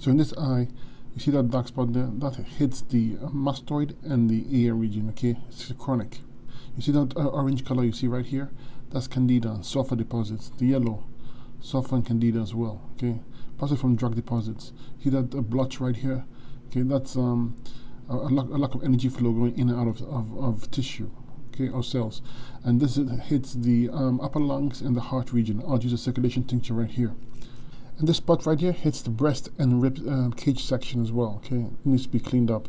So in this eye, you see that dark spot there? That hits the mastoid and the ear region, okay? It's chronic. You see that orange color you see right here? That's candida and sulfur deposits. The yellow, sulfur and candida as well, okay? Possibly from drug deposits. See that blotch right here? Okay, that's a lack of energy flow going in and out of tissue, okay, or cells. And this hits the upper lungs and the heart region. I'll use a circulation tincture right here. And this spot right here hits the breast and rib cage section as well, okay? It needs to be cleaned up.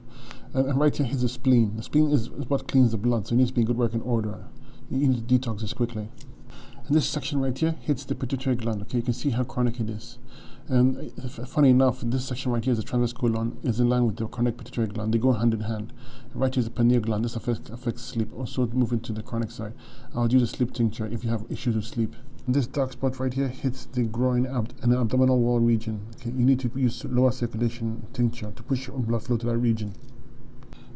And right here hits the spleen. The spleen is what cleans the blood, so it needs to be in good working order. You need to detox this quickly. And this section right here hits the pituitary gland, okay? You can see how chronic it is. And funny enough, this section right here is the transverse colon, is in line with the chronic pituitary gland. They go hand in hand. Right here is the pineal gland. This affects sleep. Also moving to the chronic side. I'll use a sleep tincture if you have issues with sleep. And this dark spot right here hits the groin and the abdominal wall region. Okay, you need to use lower circulation tincture to push your blood flow to that region.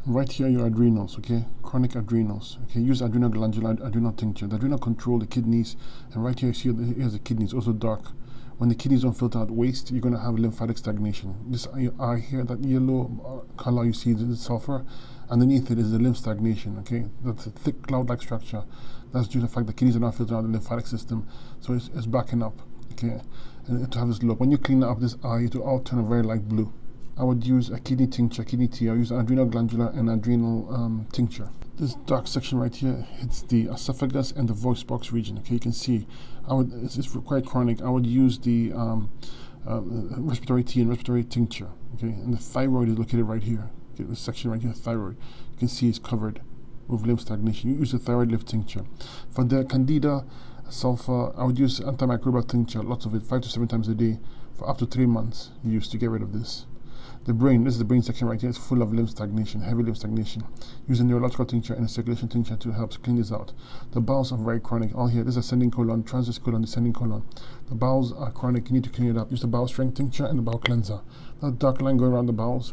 And right here, your adrenals, okay, chronic adrenals. Okay, use adrenal glandular adrenal tincture. The adrenal control the kidneys, and right here, you see here's the kidneys, also dark. When the kidneys don't filter out waste, you're going to have lymphatic stagnation. This eye here, that yellow color you see, the sulfur, underneath it is the lymph stagnation, okay? That's a thick cloud-like structure. That's due to the fact the kidneys are not filtering out the lymphatic system, so it's backing up, okay? And to have this look. When you clean up this eye, it will all turn a very light blue. I would use a kidney tincture, kidney tea. I'll use an adrenal glandular and adrenal tincture. This dark section right here hits the esophagus and the voice box region. Okay, you can see it's quite chronic. I would use the respiratory tea and respiratory tincture. Okay, and the thyroid is located right here. Okay, this section right here, thyroid. You can see it's covered with lymph stagnation. You use the thyroid lymph tincture. For the candida, sulfur, I would use antimicrobial tincture, lots of it, 5 to 7 times a day for up to 3 months. Used to get rid of this. The brain, this is the brain section right here, it's full of lymph stagnation, heavy lymph stagnation. Use a neurological tincture and a circulation tincture to help clean this out. The bowels are very chronic. All here, this is ascending colon, transverse colon, descending colon. The bowels are chronic, you need to clean it up. Use the bowel strength tincture and the bowel cleanser. That dark line going around the bowels,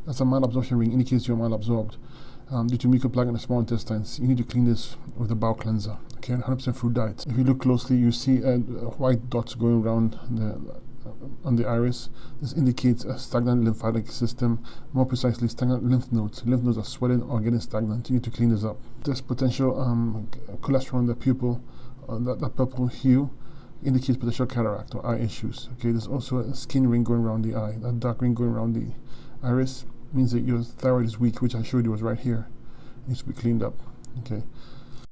that's a malabsorption ring, indicates you're malabsorbed. Due to mucoplaque in the small intestines, you need to clean this with the bowel cleanser. Okay, 100% fruit diet. If you look closely, you see white dots going around on the iris. This indicates a stagnant lymphatic system, more precisely stagnant lymph nodes. Lymph nodes are swelling or getting stagnant. You need to clean this up. There's potential cholesterol in the pupil, that purple hue indicates potential cataract or eye issues. Okay, there's also a skin ring going around the eye. That dark ring going around the iris means that your thyroid is weak, which I showed you was right here. It needs to be cleaned up. Okay.